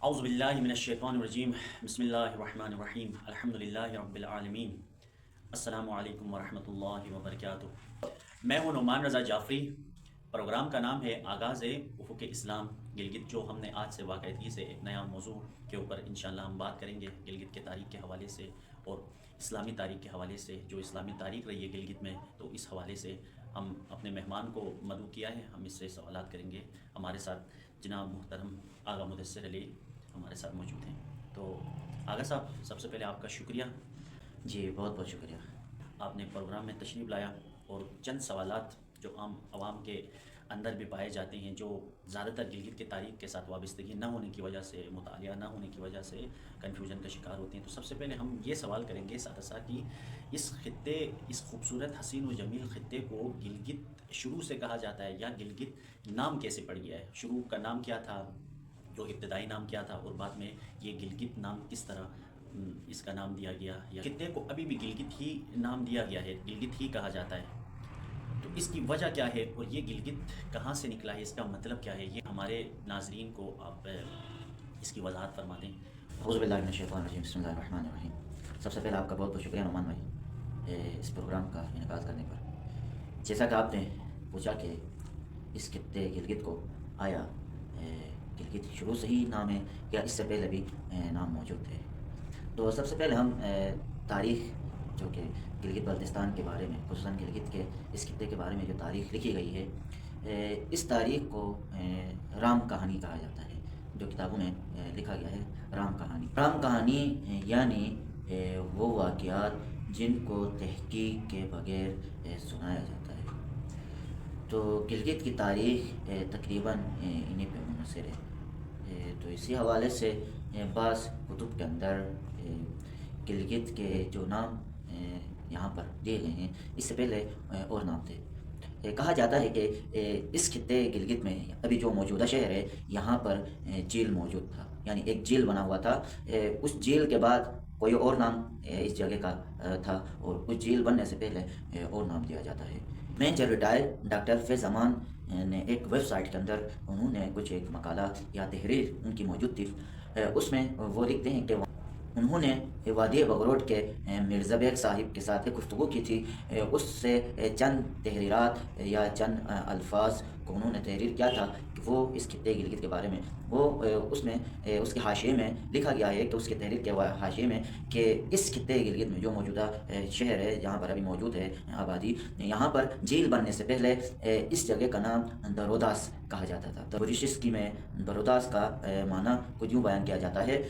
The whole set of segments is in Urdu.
اعوذ باللہ من الشیطان الرجیم بسم اللہ الرحمن الرحیم الحمدللہ رب العالمین السلام علیکم ورحمۃ اللہ وبرکاتہ۔ میں ہوں نعمان رضا جعفری۔ پروگرام کا نام ہے آغاز افق اسلام گلگت، جو ہم نے آج سے باقاعدگی سے ایک نیا موضوع کے اوپر انشاءاللہ ہم بات کریں گے گلگت کے تاریخ کے حوالے سے اور اسلامی تاریخ کے حوالے سے، جو اسلامی تاریخ رہی ہے گلگت میں، تو اس حوالے سے ہم اپنے مہمان کو مدعو کیا ہے، ہم اس سے سوالات کریں گے۔ ہمارے ساتھ جناب محترم آغا مدثر علی ہمارے ساتھ موجود ہیں۔ تو آغا صاحب، سب سے پہلے آپ کا شکریہ، جی بہت بہت شکریہ۔ آپ نے پروگرام میں تشریف لایا اور چند سوالات جو عام عوام کے اندر بھی پائے جاتے ہیں، جو زیادہ تر گلگت کے تاریخ کے ساتھ وابستگی نہ ہونے کی وجہ سے، مطالعہ نہ ہونے کی وجہ سے کنفیوژن کا شکار ہوتے ہیں۔ تو سب سے پہلے ہم یہ سوال کریں گے ساتھ کہ اس خطے، اس خوبصورت حسین و جمیل خطے کو گلگت شروع سے کہا جاتا ہے، یا گلگت نام کیسے پڑ گیا ہے؟ شروع کا نام کیا تھا، جو ابتدائی نام کیا تھا، اور بعد میں یہ گلگت نام کس طرح اس کا نام دیا گیا، یا خطے کو ابھی بھی گلگت ہی نام دیا گیا ہے، گلگت ہی کہا جاتا ہے؟ تو اس کی وجہ کیا ہے، اور یہ گلگت کہاں سے نکلا ہے، اس کا مطلب کیا ہے؟ یہ ہمارے ناظرین کو آپ اس کی وضاحت فرما دیں۔ اعوذ باللہ من الشیطان الرجیم، بسم اللہ الرحمن الرحیم۔ سب سے پہلے آپ کا بہت بہت شکریہ نعمان بھائی اس پروگرام کا انعقاد کرنے پر۔ جیسا کہ آپ نے پوچھا کہ اس خطے گلگت کو آیا گلگت شروع سے ہی نام ہے یا اس سے پہلے بھی نام موجود تھے، تو سب سے پہلے ہم تاریخ جو کہ گلگت بلتستان کے بارے میں، خصوصاً گلگت کے اس خطے کے بارے میں جو تاریخ لکھی گئی ہے، اس تاریخ کو رام کہانی کہا جاتا ہے، جو کتابوں میں لکھا گیا ہے رام کہانی۔ رام کہانی یعنی وہ واقعات جن کو تحقیق کے بغیر سنایا جاتا ہے۔ تو گلگت کی تاریخ تقریباً انہی پہ منحصر ہے۔ تو اسی حوالے سے بعض کتب کے اندر گلگت کے جو نام یہاں پر دیے گئے ہیں، اس سے پہلے اور نام تھے۔ کہا جاتا ہے کہ اس خطے گلگت میں ابھی جو موجودہ شہر ہے، یہاں پر جھیل موجود تھا، یعنی ایک جھیل بنا ہوا تھا۔ اس جھیل کے بعد کوئی اور نام اس جگہ کا تھا، اور اس جھیل بننے سے پہلے اور نام دیا جاتا ہے۔ میجر ریٹائر ڈاکٹر فیض امان نے ایک ویب سائٹ کے اندر انہوں نے کچھ ایک مقالہ یا تحریر ان کی موجود تھی، اس میں وہ لکھتے ہیں کہ انہوں نے وادی بغروٹ کے مرزا بیگ صاحب کے ساتھ ایک گفتگو کی تھی، اس سے چند تحریرات یا چند الفاظ کو انہوں نے تحریر کیا تھا کہ وہ اس خطے گلگت کے بارے میں، وہ اس میں اس کے حاشیے میں لکھا گیا ہے کہ اس کے تحریر کے حاشیے میں کہ اس خطے گلگت میں جو موجودہ شہر ہے، جہاں پر ابھی موجود ہے آبادی، یہاں پر جھیل بننے سے پہلے اس جگہ کا نام دروداس کہا جاتا تھا۔ برشسکی میں دروداس کا معنی کچھ یوں بیان کیا جاتا ہے: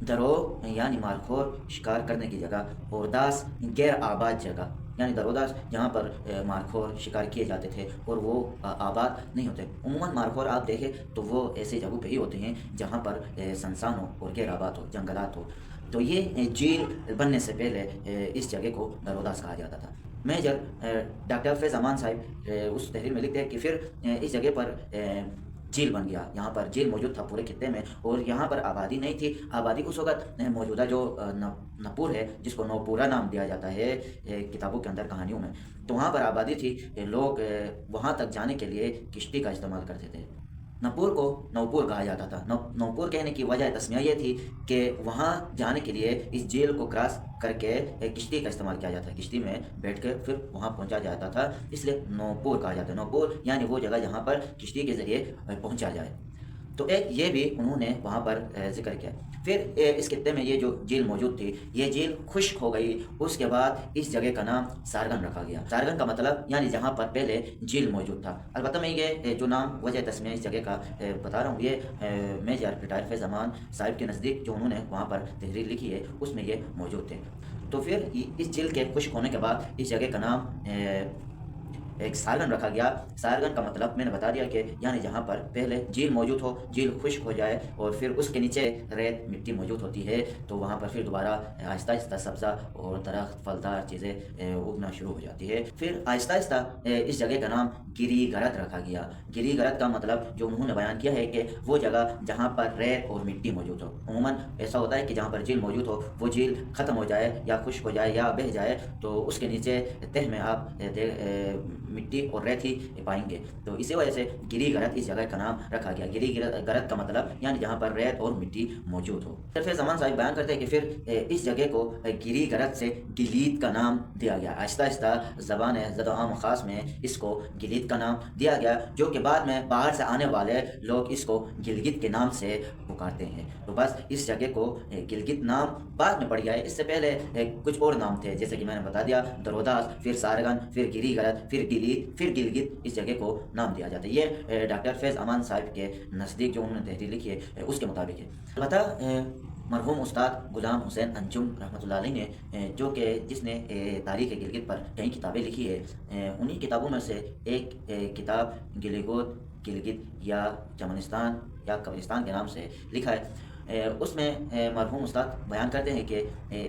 درو یعنی مارخور شکار کرنے کی جگہ، اور داس غیر آباد جگہ، یعنی دروداس جہاں پر مارخور شکار کیے جاتے تھے اور وہ آباد نہیں ہوتے۔ عموماً مارخور آپ دیکھیں تو وہ ایسے جگہوں پہ ہی ہوتے ہیں جہاں پر سنسان ہو اور غیر آباد ہو، جنگلات ہو۔ تو یہ جھیل بننے سے پہلے اس جگہ کو دروداس کہا جاتا تھا۔ میجر ڈاکٹر فیض امان صاحب اس تحریر میں لکھتے ہیں کہ پھر اس جگہ پر جھیل بن گیا، یہاں پر جھیل موجود تھا پورے خطے میں، اور یہاں پر آبادی نہیں تھی۔ آبادی اس وقت موجودہ جو نپور ہے، جس کو نوپورہ نام دیا جاتا ہے کتابوں کے اندر، کہانیوں میں، تو وہاں پر آبادی تھی۔ لوگ وہاں تک جانے کے لیے کشتی کا استعمال کرتے تھے۔ نپور کو نوپور کہا جاتا تھا۔ نوپور کہنے کی وجہ تسمیہ یہ تھی کہ وہاں جانے کے لیے اس جھیل کو کراس کر کے کشتی کا استعمال کیا جاتا ہے، کشتی میں بیٹھ کے پھر وہاں پہنچا جاتا تھا، اس لیے نوپور کہا جاتا ہے۔ نوپور یعنی وہ جگہ جہاں پر کشتی کے ذریعے پہنچا جائے۔ تو ایک یہ بھی انہوں نے وہاں پر ذکر کیا۔ پھر اس خطے میں یہ جو جھیل موجود تھی، یہ جھیل خشک ہو گئی، اس کے بعد اس جگہ کا نام سارگن رکھا گیا۔ سارگن کا مطلب یعنی جہاں پر پہلے جھیل موجود تھا۔ البتہ میں یہ جو نام وجہ تسمیہ اس جگہ کا بتا رہا ہوں، یہ میجر ریٹائر فیض امان صاحب کے نزدیک جو انہوں نے وہاں پر تحریر لکھی ہے، اس میں یہ موجود تھے۔ تو پھر اس جھیل کے خشک ہونے کے بعد اس جگہ کا نام ایک سارگن رکھا گیا۔ سارگن کا مطلب میں نے بتا دیا کہ یعنی جہاں پر پہلے جھیل موجود ہو، جھیل خشک ہو جائے اور پھر اس کے نیچے ریت مٹی موجود ہوتی ہے، تو وہاں پر پھر دوبارہ آہستہ آہستہ سبزہ اور درخت پھلدار چیزیں اگنا شروع ہو جاتی ہے۔ پھر آہستہ آہستہ اس جگہ کا نام گری گرد رکھا گیا۔ گری گرد کا مطلب جو انہوں نے بیان کیا ہے کہ وہ جگہ جہاں پر ریت اور مٹی موجود ہو۔ عموماً ایسا ہوتا ہے کہ جہاں پر جھیل موجود ہو، وہ جھیل ختم ہو جائے یا خشک ہو جائے یا بہہ جائے، تو اس کے نیچے تہ میں آپ مٹی اور ریت ہی پائیں گے، تو اسی وجہ سے گری گرد اس جگہ کا نام رکھا گیا۔ گری گرد کا مطلب یعنی جہاں پر ریت اور مٹی موجود ہو۔ فیض امان صاحب بیان کرتے ہیں کہ پھر اس جگہ کو گری گرد سے گلید کا نام دیا گیا۔ آہستہ آہستہ زبان زد و عام خاص میں اس کو گلید کا نام دیا گیا، جو کہ بعد میں باہر سے آنے والے لوگ اس کو گلگت کے نام سے پکارتے ہیں۔ تو بس اس جگہ کو گلگت نام بعد میں پڑ گیا ہے۔ اس سے پہلے کچھ اور نام تھے، جیسے کہ میں نے بتا دیا، دروداس، پھر سارگن، پھر گری گرد، پھر گلید، پھر گلگت اس جگہ کو نام دیا جاتا ہے۔ یہ ڈاکٹر فیض امان صاحب کے نزدیک جو انہوں نے تحریر لکھی ہے اس کے مطابق ہے۔ البتہ مرحوم استاد غلام حسین انجم رحمۃ اللہ علیہ نے جس نے تاریخ گلگت پر کئی کتابیں لکھی ہے، انہی کتابوں میں سے ایک کتاب گلگت یا چمنستان یا قبرستان کے نام سے لکھا ہے۔ اس میں مرحوم استاد بیان کرتے ہیں کہ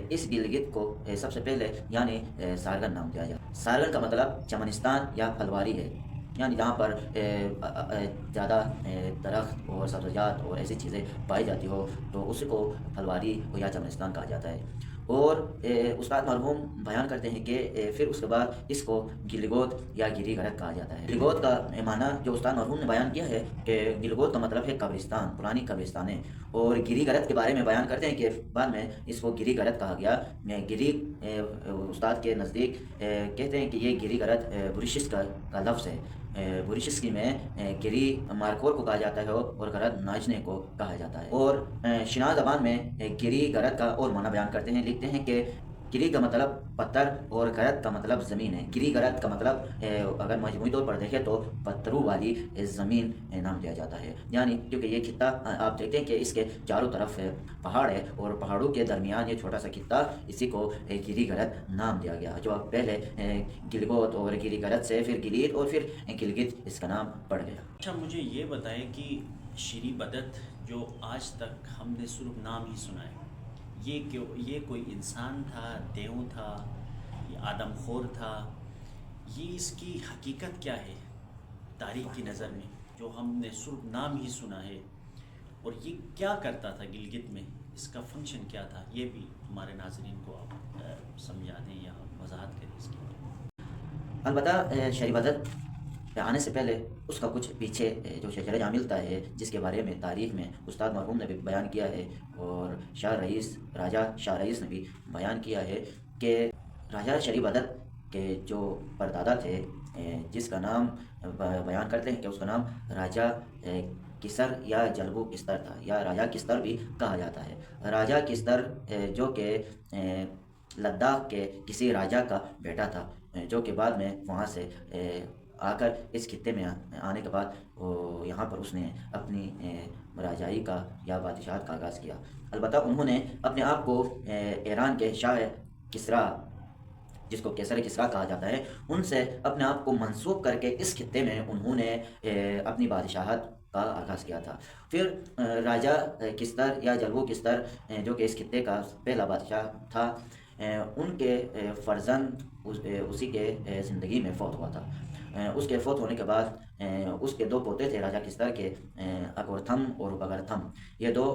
اس گلگت کو سب سے پہلے یعنی سارگن نام دیا جائے۔ سارگن کا مطلب چمنستان یا پھلواری ہے، یعنی جہاں پر زیادہ درخت اور سبزیجات اور ایسی چیزیں پائی جاتی ہو تو اس کو پھلواری یا چمنستان کہا جاتا ہے۔ اور استاد مرحوم بیان کرتے ہیں کہ پھر اس کے بعد اس کو گلگوت یا گری گرد کہا جاتا ہے۔ گلگوت کا معنی جو استاد مرحوم نے بیان کیا ہے کہ گلگوت کا مطلب ہے قبرستان، پرانی قبرستانیں، اور گری گرد کے بارے میں بیان کرتے ہیں کہ بعد میں اس کو گری گرد کہا گیا۔ گری استاد کے نزدیک کہتے ہیں کہ یہ گری گرد بریشس کا لفظ ہے۔ بریشسکی میں گری مارکور کو کہا جاتا ہے اور گرد ناچنے کو کہا جاتا ہے۔ اور شناز زبان میں گری گرد کا اور معنی بیان کرتے ہیں، لکھتے ہیں کہ گری کا مطلب پتھر اور گرد کا مطلب زمین ہے۔ گری گرد کا مطلب اگر مجموعی طور پر دیکھیں تو پتھروں والی زمین نام دیا جاتا ہے، یعنی کیونکہ یہ خطہ آپ دیکھتے ہیں کہ اس کے چاروں طرف پہاڑ ہے اور پہاڑوں کے درمیان یہ چھوٹا سا خطہ، اسی کو گری گرد نام دیا گیا، جو پہلے گلگوت اور گری گرد سے پھر گلید اور پھر گلگت اس کا نام پڑ گیا۔ اچھا مجھے یہ بتائیں کہ شری بدت جو آج تک ہم نے صرف نام ہی سنا ہے، یہ کوئی انسان تھا، دیو تھا، یہ آدم خور تھا، یہ اس کی حقیقت کیا ہے تاریخ کی نظر میں، جو ہم نے صرف نام ہی سنا ہے، اور یہ کیا کرتا تھا گلگت میں، اس کا فنکشن کیا تھا، یہ بھی ہمارے ناظرین کو آپ سمجھا دیں یا وضاحت کریں اس کی۔ البتہ شری بدت آنے سے پہلے اس کا کچھ پیچھے جو شجرہ جامل تھا ہے، جس کے بارے میں تاریخ میں استاد مرحوم نے بھی بیان کیا ہے، اور راجہ شاہ رئیس نے بھی بیان کیا ہے کہ راجہ شری بدت کے جو پردادا تھے، جس کا نام بیان کرتے ہیں کہ اس کا نام راجہ کسر یا جلبو کستر تھا، یا راجہ کستر بھی کہا جاتا ہے۔ راجہ کستر جو کہ لداخ کے کسی راجہ کا بیٹا تھا، جو کہ بعد میں وہاں سے آ کر اس خطے میں آنے کے بعد یہاں پر اس نے اپنی راجائی کا یا بادشاہت کا آغاز کیا۔ البتہ انہوں نے اپنے آپ کو ایران کے شاہ کسریٰ، جس کو کیسر کسریٰ کہا جاتا ہے، ان سے اپنے آپ کو منسوب کر کے اس خطے میں انہوں نے اپنی بادشاہت کا آغاز کیا تھا۔ پھر راجہ کستر یا جلبو کستر جو کہ اس خطے کا پہلا بادشاہ تھا، ان کے فرزند اسی کے زندگی میں فوت ہوا تھا۔ اس کے فوت ہونے کے بعد اس کے دو پوتے تھے راجہ کستر کے، اگورتھم اور بگرتھم، یہ دو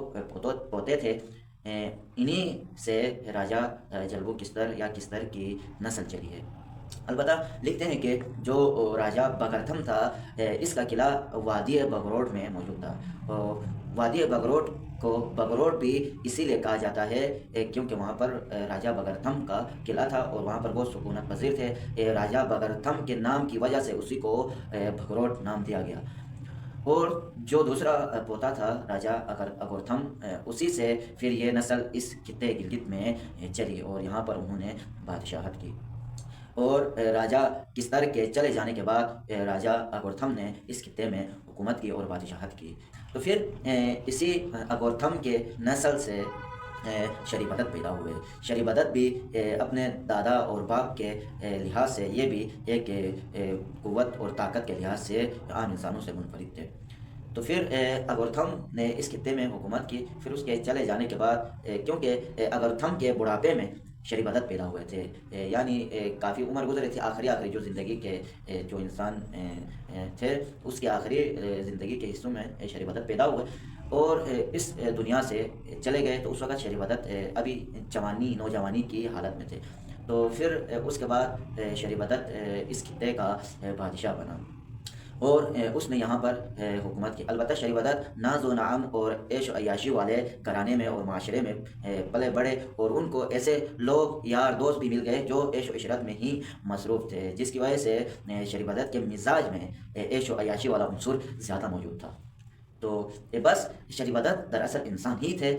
پوتے تھے۔ انہی سے راجہ جلبو کستر یا کستر کی نسل چلی ہے۔ البتہ لکھتے ہیں کہ جو راجہ بگرتھم تھا، اس کا قلعہ وادی بگروٹ میں موجود تھا۔ وادی بگروٹ کو بگروٹ بھی اسی لیے کہا جاتا ہے کیونکہ وہاں پر راجہ بگرتھم کا قلعہ تھا اور وہاں پر بہت سکونت پذیر تھے۔ راجہ بگرتھم کے نام کی وجہ سے اسی کو بگروٹ نام دیا گیا۔ اور جو دوسرا پوتا تھا راجہ اگورتھم، اسی سے پھر یہ نسل اس خطے گلگت میں چلی اور یہاں پر انہوں نے بادشاہت کی۔ اور راجہ کستر کے چلے جانے کے بعد راجہ اگورتھم نے اس خطے میں حکومت کی اور بادشاہت کی۔ تو پھر اسی اگورتھم کے نسل سے شری بدت پیدا ہوئے۔ شری بدت بھی اپنے دادا اور باپ کے لحاظ سے یہ بھی ایک قوت اور طاقت کے لحاظ سے عام انسانوں سے منفرد تھے۔ تو پھر اگورتھم نے اس خطے میں حکومت کی۔ پھر اس کے چلے جانے کے بعد کیونکہ اگورتھم کے بڑھاپے میں شری بدت پیدا ہوئے تھے، یعنی کافی عمر گزرے تھی، آخری جو زندگی کے جو انسان تھے اس کے آخری زندگی کے حصوں میں شری بدت پیدا ہوئے اور اس دنیا سے چلے گئے۔ تو اس وقت شری بدت ابھی نوجوانی کی حالت میں تھے۔ تو پھر اس کے بعد شریبدت اس خطے کا بادشاہ بنا اور اس نے یہاں پر حکومت کی۔ البتہ شریبدت ناز و نعم اور عیش و عیاشی والے گھرانے میں اور معاشرے میں پلے بڑھے، اور ان کو ایسے لوگ یار دوست بھی مل گئے جو عیش و عشرت میں ہی مصروف تھے، جس کی وجہ سے شریبدت کے مزاج میں عیش و عیاشی والا عنصر زیادہ موجود تھا۔ تو بس شریبدت دراصل انسان ہی تھے،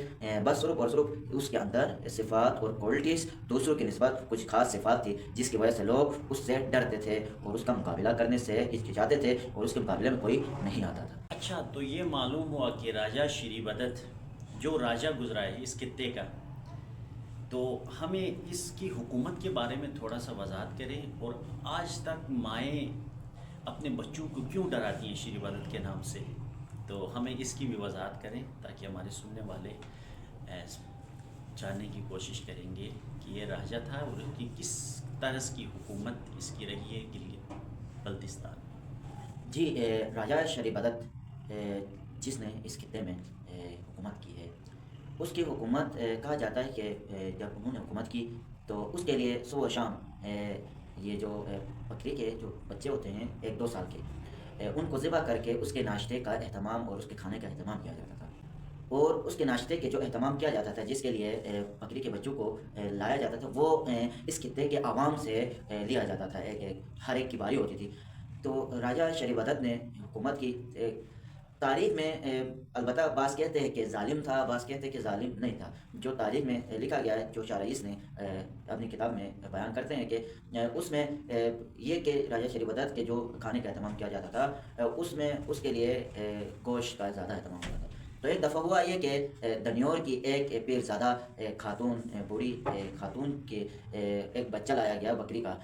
بس صرف اور صرف اس کے اندر صفات اور کوالٹیز دوسروں کی نسبت کچھ خاص صفات تھی، جس کی وجہ سے لوگ اس سے ڈرتے تھے اور اس کا مقابلہ کرنے سے ہچکچاتے تھے اور اس کے مقابلے میں کوئی نہیں آتا تھا۔ اچھا، تو یہ معلوم ہوا کہ راجہ شریبدت جو راجہ گزرا ہے اس خطے کا، تو ہمیں اس کی حکومت کے بارے میں تھوڑا سا وضاحت کریں، اور آج تک مائیں اپنے بچوں کو کیوں ڈراتی ہیں شریبدت کے نام سے، تو ہمیں اس کی بھی وضاحت کریں تاکہ ہمارے سننے والے جاننے کی کوشش کریں گے کہ یہ راجہ تھا اور ان کی کس طرز کی حکومت اس کی رہی ہے گلگت بلتستان۔ جی، راجہ شریبدت جس نے اس خطے میں حکومت کی ہے، اس کی حکومت کہا جاتا ہے کہ جب انہوں نے حکومت کی تو اس کے لیے صبح و شام یہ جو بکری کے جو بچے ہوتے ہیں 1-2 سال کے، ان کو ذبح کر کے اس کے ناشتے کا اہتمام اور اس کے کھانے کا اہتمام کیا جاتا تھا، اور اس کے ناشتے کے جو اہتمام کیا جاتا تھا جس کے لیے بکری کے بچوں کو لایا جاتا تھا، وہ اس خطے کے عوام سے لیا جاتا تھا، ہر ایک کی باری ہوتی تھی۔ تو راجہ شریبدت نے حکومت کی۔ تاریخ میں البتہ بعض کہتے ہیں کہ ظالم تھا، بعض کہتے ہیں کہ ظالم نہیں تھا۔ جو تاریخ میں لکھا گیا ہے، جو شاہ رئیس نے اپنی کتاب میں بیان کرتے ہیں کہ اس میں یہ کہ راجہ شریبدت کے جو کھانے کا اہتمام کیا جاتا تھا، اس میں اس کے لیے گوشت کا زیادہ اہتمام ہوتا تھا۔ تو ایک دفعہ ہوا یہ کہ دنیور کی ایک پیرزادہ خاتون، بوڑھی خاتون کے ایک بچہ لایا گیا بکری کا،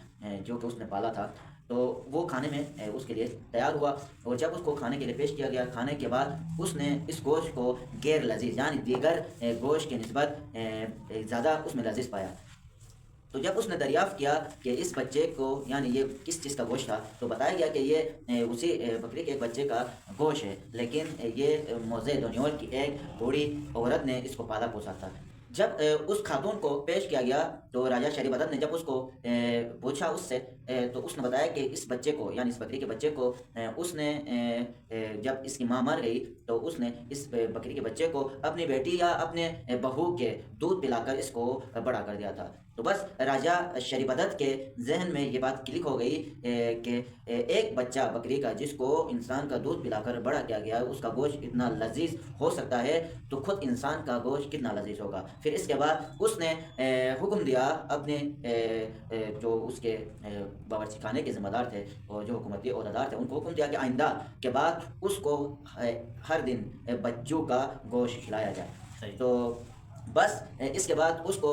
جو کہ اس نے پالا تھا، تو وہ کھانے میں اس کے لیے تیار ہوا، اور جب اس کو کھانے کے لیے پیش کیا گیا، کھانے کے بعد اس نے اس گوشت کو غیر لذیذ یعنی دیگر گوشت کی نسبت زیادہ اس میں لذیذ پایا۔ تو جب اس نے دریافت کیا کہ اس بچے کو یعنی یہ کس چیز کا گوشت تھا، تو بتایا گیا کہ یہ اسی بکری کے ایک بچے کا گوشت ہے، لیکن یہ موزے دنیول کی ایک بوڑھی عورت نے اس کو پالا پوسا تھا۔ جب اس خاتون کو پیش کیا گیا تو راجہ شریبدت نے جب اس کو پوچھا اس سے، تو اس نے بتایا کہ اس بچے کو یعنی اس بکری کے بچے کو اس نے جب اس کی ماں مر گئی تو اس نے اس بکری کے بچے کو اپنی بیٹی یا اپنے بہو کے دودھ پلا کر اس کو بڑا کر دیا تھا۔ تو بس راجہ شریبدت کے ذہن میں یہ بات کلک ہو گئی کہ ایک بچہ بکری کا جس کو انسان کا دودھ پلا کر بڑا کیا گیا، اس کا گوشت اتنا لذیذ ہو سکتا ہے تو خود انسان کا گوشت کتنا لذیذ ہوگا۔ پھر اس کے بعد اس نے حکم دیا اپنے جو اس کے باورچی خانے کے ذمہ دار تھے اور جو حکومتی عہدیدار تھے، ان کو حکم دیا کہ آئندہ کے بعد اس کو ہر دن بچوں کا گوشت کھلایا جائے۔ تو بس اس کے بعد اس کو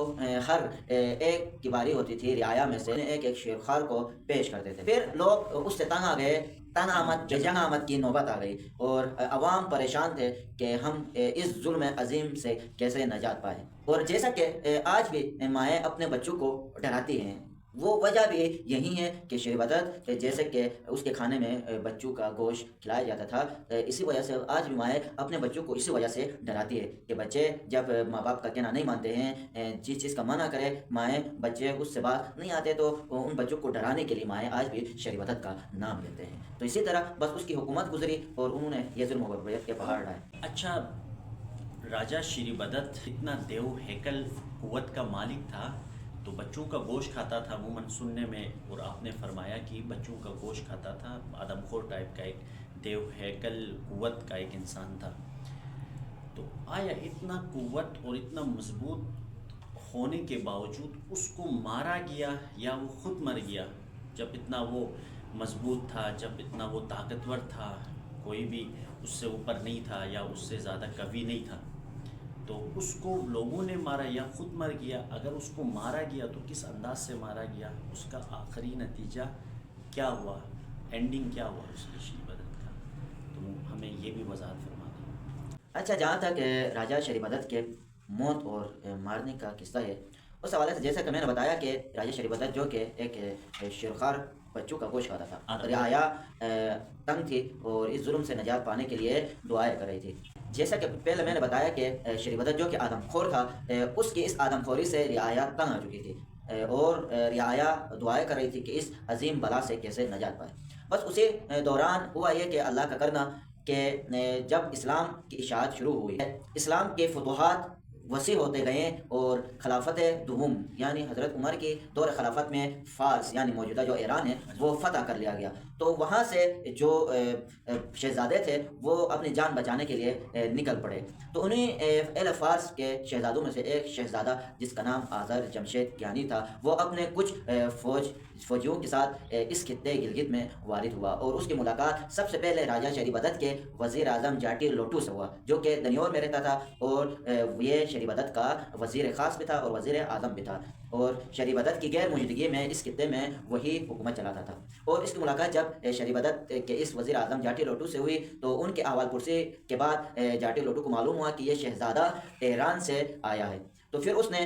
ہر ایک کی باری ہوتی تھی، رعایا میں سے ایک ایک شیرخوار کو پیش کرتے تھے۔ پھر لوگ اس سے تنگ آ گئے، تن آمد جنگ آمد کی نوبت آ گئی، اور عوام پریشان تھے کہ ہم اس ظلم عظیم سے کیسے نجات پائیں۔ اور جیسا کہ آج بھی مائیں اپنے بچوں کو ڈراتی ہیں، وہ وجہ بھی یہی ہے کہ شریبدت جیسے کہ اس کے کھانے میں بچوں کا گوشت کھلایا جاتا تھا، اسی وجہ سے آج بھی مائیں اپنے بچوں کو اسی وجہ سے ڈراتی ہے کہ بچے جب ماں باپ کا کہنا نہیں مانتے ہیں، جس چیز کا منع کرے مائیں، بچے اس سے بات نہیں آتے، تو ان بچوں کو ڈرانے کے لیے مائیں آج بھی شریبدت کا نام لیتے ہیں۔ تو اسی طرح بس اس کی حکومت گزری اور انہوں نے یہ ظلم و بربریت کے پہاڑ ڈھائے۔ اچھا، راجہ شریبدت اتنا دیو ہیکل قوت کا مالک تھا تو بچوں کا گوشت کھاتا تھا عموماً سننے میں، اور آپ نے فرمایا کہ بچوں کا گوشت کھاتا تھا، آدم خور ٹائپ کا ایک دیو ہیکل قوت کا ایک انسان تھا، تو آیا اتنا قوت اور اتنا مضبوط ہونے کے باوجود اس کو مارا گیا یا وہ خود مر گیا؟ جب اتنا وہ مضبوط تھا، جب اتنا وہ طاقتور تھا، کوئی بھی اس سے اوپر نہیں تھا یا اس سے زیادہ قوی نہیں تھا، تو اس کو لوگوں نے مارا یا خود مر گیا؟ اگر اس کو مارا گیا تو کس انداز سے مارا گیا؟ اس کا آخری نتیجہ کیا ہوا؟ اینڈنگ کیا ہوا اس کی شریبدت کا؟ تو ہمیں یہ بھی وضاحت فرما دیں۔ اچھا، جہاں تک راجہ شریبدت کے موت اور مارنے کا قصہ ہے، اس حوالے سے جیسا کہ میں نے بتایا کہ راجہ شریبدت جو کہ ایک شیرخوار بچوں کا گوشت کھاتا تھا، رعایا تنگ تھی اور اس ظلم سے نجات پانے کے لیے دعائیں کر رہی تھی۔ جیسا کہ پہلے میں نے بتایا کہ شریبدت جو کہ آدم خور تھا، اس کی اس آدم خوری سے رعایا تنگ آ چکی تھی، اور رعایا دعائیں کر رہی تھی کہ اس عظیم بلا سے کیسے نجات پائے۔ بس اسی دوران ہوا یہ کہ اللہ کا کرنا کہ جب اسلام کی اشاعت شروع ہوئی، اسلام کے فتوحات وسیع ہوتے گئے اور خلافت دوم یعنی حضرت عمر کی دور خلافت میں فارس یعنی موجودہ جو ایران ہے وہ فتح کر لیا گیا، تو وہاں سے جو شہزادے تھے وہ اپنی جان بچانے کے لیے نکل پڑے۔ تو انہیں اہل فارس کے شہزادوں میں سے ایک شہزادہ جس کا نام آذر جمشید گیانی تھا، وہ اپنے کچھ فوجیوں کے ساتھ اس خطے گلگت میں وارد ہوا، اور اس کی ملاقات سب سے پہلے راجہ شریف عدد کے وزیر اعظم جاٹی لوٹو سے ہوا، جو کہ دنیور میں رہتا تھا، اور یہ شریف عدد کا وزیر خاص بھی تھا اور وزیر اعظم بھی تھا، اور شریف عدد کی غیر موجودگی میں اس خطے میں وہی حکومت چلاتا تھا۔ اور اس کی ملاقات جب شریف عدد کے اس وزیر اعظم جاٹی لوٹو سے ہوئی تو ان کے احوال پرسی کے بعد جاٹی لوٹو کو معلوم ہوا کہ یہ شہزادہ ایران سے آیا ہے، تو پھر اس نے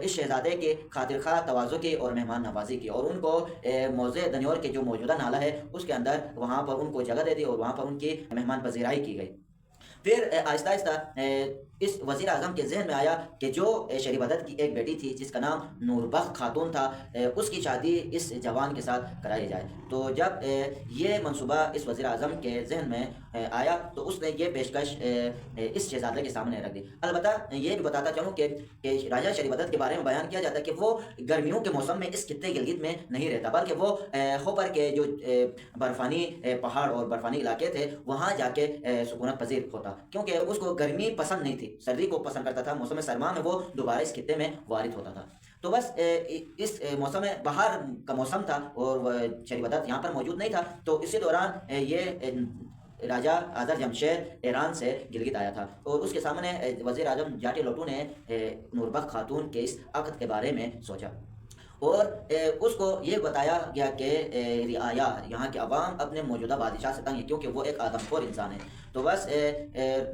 اس شہزادے کی خاطر خواہ تواضع کی اور مہمان نوازی کی، اور ان کو موضع دنیور کے جو موجودہ نالہ ہے اس کے اندر وہاں پر ان کو جگہ دے دی اور وہاں پر ان کی مہمان پذیرائی کی گئی۔ پھر آہستہ آہستہ اس وزیر اعظم کے ذہن میں آیا کہ جو شریف عدد کی ایک بیٹی تھی جس کا نام نوربخت خاتون تھا، اس کی شادی اس جوان کے ساتھ کرائی جائے۔ تو جب یہ منصوبہ اس وزیر اعظم کے ذہن میں آیا تو اس نے یہ پیشکش اس شہزادے کے سامنے رکھ دی۔ البتہ یہ بھی بتاتا چلوں کہ راجہ شریف عدد کے بارے میں بیان کیا جاتا ہے کہ وہ گرمیوں کے موسم میں اس خطے گلگت میں نہیں رہتا، بلکہ وہ خیبر کے جو برفانی پہاڑ اور برفانی علاقے تھے وہاں جا کے سکونت پذیر ہوتا، کیونکہ اس کو گرمی پسند نہیں تھی، سردی کو پسند کرتا تھا۔ موسم سرما میں وہ دوبارہ اس خطے میں وارد ہوتا تھا۔ تو بس اس موسم بہار کا موسم تھا اور شریف عدد یہاں پر موجود نہیں تھا، تو اسی دوران یہ راجہ آذر جمشید ایران سے گلگت آیا تھا، اور اس کے سامنے وزیر اعظم جاٹی لوٹو نے نوربخت خاتون کے اس عقد کے بارے میں سوچا، اور اس کو یہ بتایا گیا کہ رعایا یہاں کے عوام اپنے موجودہ بادشاہ سے تنگ ہے کیونکہ وہ ایک آدم خور انسان ہے۔ تو بس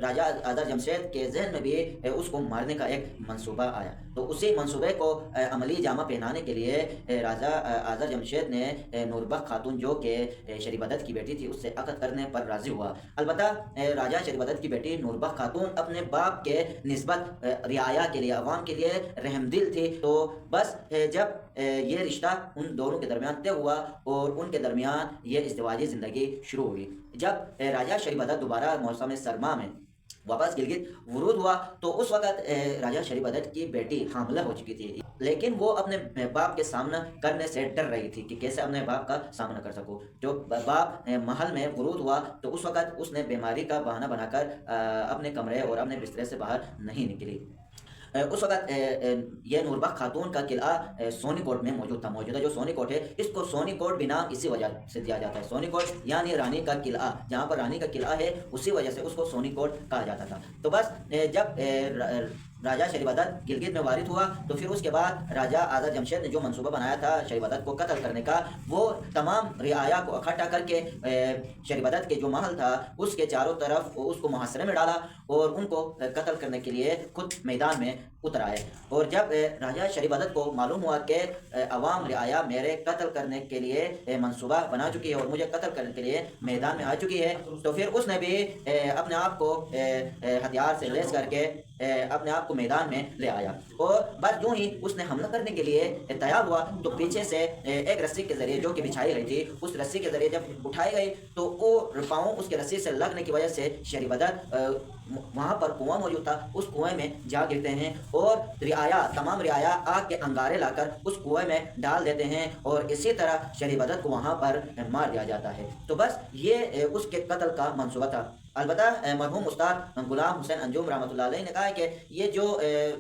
راجہ آذر جمشید کے ذہن میں بھی اس کو مارنے کا ایک منصوبہ آیا، تو اسی منصوبے کو عملی جامہ پہنانے کے لیے راجہ آذر جمشید نے نوربخت خاتون جو کہ شریف عدد کی بیٹی تھی اس سے عقد کرنے پر راضی ہوا۔ البتہ راجہ شریف عدد کی بیٹی نوربخت خاتون اپنے باپ کے نسبت رعایا کے لیے عوام کے لیے رحم دل تھی، تو بس جب یہ رشتہ ان دونوں کے درمیان طے ہوا اور ان کے درمیان یہ ازدواجی زندگی شروع ہوئی۔ جب راجہ شریف عدد دوبارہ موسم سرما میں واپس گلگت ورود ہوا تو اس وقت راجہ شریف عدد کی بیٹی حاملہ ہو چکی تھی، لیکن وہ اپنے باپ کے سامنا کرنے سے ڈر رہی تھی کہ کیسے اپنے باپ کا سامنا کر سکوں۔ جو باپ محل میں ورود ہوا تو اس وقت اس نے بیماری کا بہانہ بنا کر اپنے کمرے اور اپنے بسترے سے باہر نہیں نکلی۔ اس وقت یہ نوربخت خاتون کا قلعہ سونی کوٹ میں موجود تھا۔ موجودہ جو سونی کوٹ ہے اس کو سونی کوٹ بھی نام اسی وجہ سے دیا جاتا ہے، سونی کوٹ یعنی رانی کا قلعہ، جہاں پر رانی کا قلعہ ہے اسی وجہ سے اس کو سونی کوٹ کہا جاتا تھا۔ تو بس جب راجہ شریف عدد گلگت میں وارد ہوا تو پھر اس کے بعد راجہ آذر جمشید نے جو منصوبہ بنایا تھا شریف عدد کو قتل کرنے کا، وہ تمام رعایا کو اکٹھا کر کے شریف عدد کے جو محل تھا اس کے چاروں طرف اس کو محاصرے میں ڈالا اور ان کو قتل کرنے کے لیے خود میدان میں اتر آئے۔ اور جب راجہ شریف عدد کو معلوم ہوا کہ عوام رعایا میرے قتل کرنے کے لیے منصوبہ بنا چکی ہے اور مجھے قتل کرنے کے لیے میدان میں آ چکی ہے، تو پھر اس نے بھی اپنے آپ کو ہتھیار سے لیس کر کے اپنے آپ کو میدان میں لے آیا، اور بس یوں ہی اس نے حملہ کرنے کے لیے تیار ہوا تو پیچھے سے ایک رسی کے ذریعے جو کہ بچھائی گئی تھی اس رسی کے ذریعے جب اٹھائی گئی تو وہ پاؤں اس کے رسی سے لگنے کی وجہ سے شریف عدد وہاں پر کنواں موجود تھا اس کنویں میں جا گرتے ہیں، اور تمام رعایا آگ کے انگارے لا کر اس کنویں میں ڈال دیتے ہیں، اور اسی طرح شریف عدد کو وہاں پر مار دیا جاتا ہے۔ تو بس یہ اس کے قتل کا منصوبہ تھا۔ البتہ مرحوم استاد غلام حسین انجم رحمۃ اللہ علیہ نے کہا ہے کہ یہ جو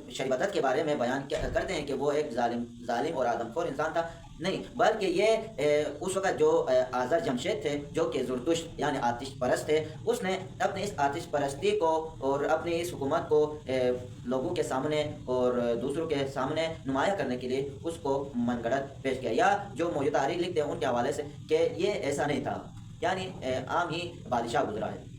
شریف عدد کے بارے میں بیان کرتے ہیں کہ وہ ایک ظالم اور آدم خور انسان تھا، نہیں، بلکہ یہ اس وقت جو آذر جمشید تھے جو کہ زرتشت یعنی آتش پرست تھے، اس نے اپنی اس آتش پرستی کو اور اپنی اس حکومت کو لوگوں کے سامنے اور دوسروں کے سامنے نمایاں کرنے کے لیے اس کو من گھڑت پیش کیا، یا جو موجودہ تاریخ لکھتے ہیں ان کے حوالے سے کہ یہ ایسا نہیں تھا، یعنی عام ہی بادشاہ گزرا ہے۔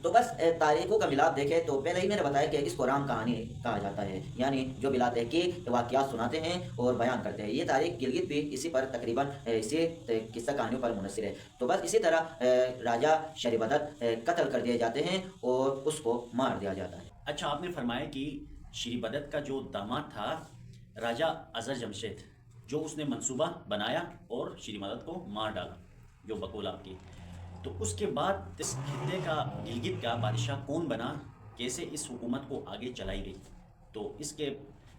تو بس تاریخوں کا ملاپ دیکھیں تو پہلے ہی میں نے بتایا کہ اس کو رام کہانی کہا جاتا ہے، یعنی جو بلا تحقیق واقعات سناتے ہیں اور بیان کرتے ہیں۔ یہ تاریخ گلگت بھی اسی پر تقریباً اسی قصہ کہانیوں پر منحصر ہے۔ تو بس اسی طرح راجہ شریف عدد قتل کر دیے جاتے ہیں اور اس کو مار دیا جاتا ہے۔ اچھا، آپ نے فرمایا کہ شریف عدد کا جو داماد تھا راجہ آذر جمشید، جو اس نے منصوبہ بنایا اور شری مدد کو مار ڈالا، جو بقول آپ کی. تو اس کے بعد اس خطے کا گلگت کا بادشاہ کون بنا، کیسے اس حکومت کو آگے چلائی گئی، تو اس کے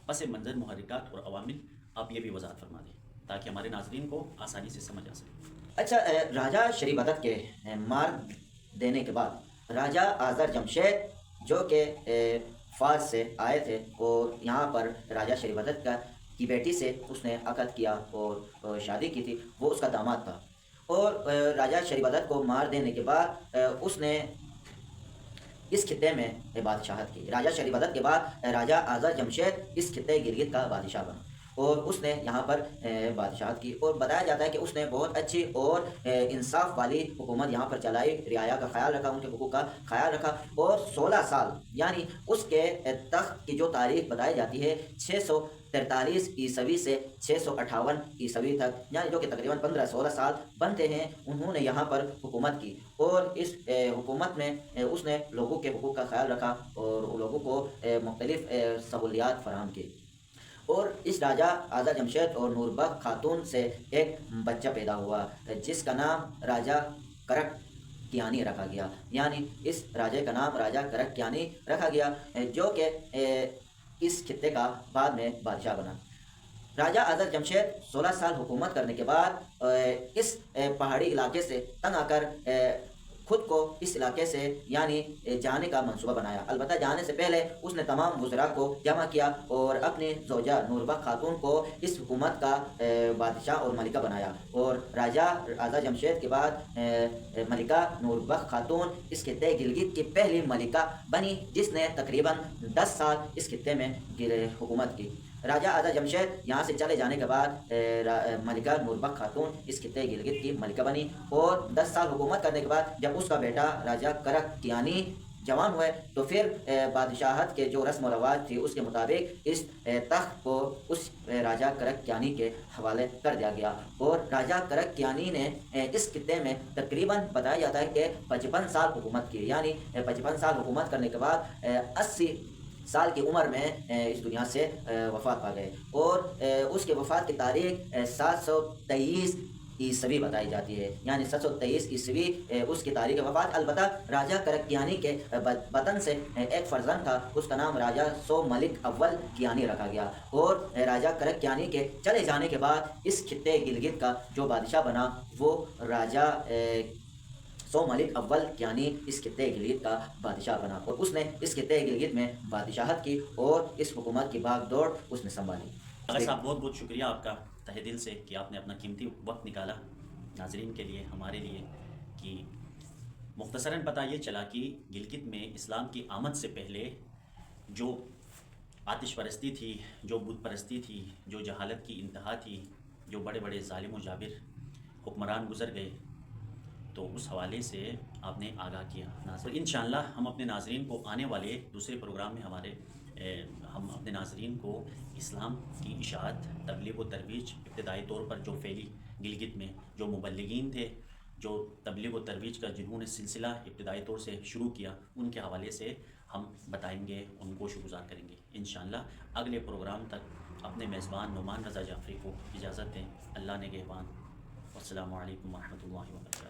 پس منظر محرکات اور عوامل آپ یہ بھی وضاحت فرما دیں تاکہ ہمارے ناظرین کو آسانی سے سمجھ آ سکے. اچھا، راجہ شری بھدت کے مار دینے کے بعد راجہ آذر جمشید جو کہ فارس سے آئے تھے اور یہاں پر راجہ شری بھدت کی بیٹی سے اس نے عقد کیا اور شادی کی تھی، وہ اس کا داماد تھا. اور راجہ شری بھدت کو مار دینے کے بعد اس نے اس خطے میں بادشاہت کی. راجہ شری بھدت کے بعد راجہ آذر جمشید اس خطے گلگت کا بادشاہ بنا اور اس نے یہاں پر بادشاہت کی. اور بتایا جاتا ہے کہ اس نے بہت اچھی اور انصاف والی حکومت یہاں پر چلائی، رعایا کا خیال رکھا، ان کے حقوق کا خیال رکھا. اور 16 سال یعنی اس کے تخت کی جو تاریخ بتائی جاتی ہے 643 عیسوی سے 658 عیسوی تک، یعنی جو کہ تقریباً 15-16 سال بنتے ہیں، انہوں نے یہاں پر حکومت کی. اور اس حکومت میں اس نے لوگوں کے حقوق کا خیال رکھا اور لوگوں کو مختلف سہولیات فراہم کی. اور اس راجہ آذر جمشید اور نوربخت خاتون سے ایک بچہ پیدا ہوا جس کا نام راجہ کرک کیانی رکھا گیا، یعنی اس راجے کا نام راجہ کرک کیانی رکھا گیا، جو کہ اس خطے کا بعد میں بادشاہ بنا. راجہ آذر جمشید 16 سال حکومت کرنے کے بعد اس پہاڑی علاقے سے تنگ آ کر خود کو اس علاقے سے یعنی جانے کا منصوبہ بنایا. البتہ جانے سے پہلے اس نے تمام وزراء کو جمع کیا اور اپنی زوجہ نوربخت خاتون کو اس حکومت کا بادشاہ اور ملکہ بنایا. اور راجہ آذر جمشید کے بعد ملکہ نوربخت خاتون اس خطے گلگت کی پہلی ملکہ بنی جس نے تقریباً 10 سال اس خطے میں حکومت کی. راجہ آذر جمشید یہاں سے چلے جانے کے بعد ملکہ نوربخت خاتون اس خطے گلگت کی ملکہ بنی. اور 10 سال حکومت کرنے کے بعد جب اس کا بیٹا راجہ کرک کیانی جوان ہوئے تو پھر بادشاہت کے جو رسم و رواج تھی اس کے مطابق اس تخت کو اس راجہ کرک کیانی کے حوالے کر دیا گیا. اور راجہ کرک کیانی نے اس خطے میں تقریباً بتایا جاتا ہے کہ 55 سال حکومت کی، یعنی 55 سال حکومت کرنے کے بعد 80 سال کی عمر میں اس دنیا سے وفات پا گئے. اور اس کے وفات کی تاریخ 723 عیسوی بتائی جاتی ہے، یعنی 723 عیسوی اس کی تاریخ وفات. البتہ راجہ کرک کیانی کے وطن سے ایک فرزند تھا، اس کا نام راجہ سو ملک اول کیانی رکھا گیا. اور راجہ کرک کیانی کے چلے جانے کے بعد اس خطے گلگت کا جو بادشاہ بنا وہ راجہ سو ملک اول یعنی اس خطے گلگت کا بادشاہ بنا. اور اس نے اس خطے گلگت میں بادشاہت کی اور اس حکومت کی بھاگ دوڑ اس نے سنبھالی. اگر صاحب بہت بہت شکریہ آپ کا تہ دل سے کہ آپ نے اپنا قیمتی وقت نکالا ناظرین کے لیے، ہمارے لیے، کہ مختصراً پتہ یہ چلا کہ گلگت میں اسلام کی آمد سے پہلے جو آتش پرستی تھی، جو بت پرستی تھی، جو جہالت کی انتہا تھی، جو بڑے بڑے ظالم و جابر حکمران گزر گئے، تو اس حوالے سے آپ نے آگاہ کیا. اور انشاءاللہ ہم اپنے ناظرین کو آنے والے دوسرے پروگرام میں ہم اپنے ناظرین کو اسلام کی اشاعت، تبلیغ و ترویج ابتدائی طور پر جو پھیلی گلگت میں، جو مبلغین تھے، جو تبلیغ و ترویج کا جنہوں نے سلسلہ ابتدائی طور سے شروع کیا، ان کے حوالے سے ہم بتائیں گے، ان کو شکرگزار کریں گے. انشاءاللہ اگلے پروگرام تک اپنے میزبان نعمان رضا جعفری کو اجازت دیں. اللہ نگہبان. السلام علیکم ورحمۃ اللہ وبرکاتہ.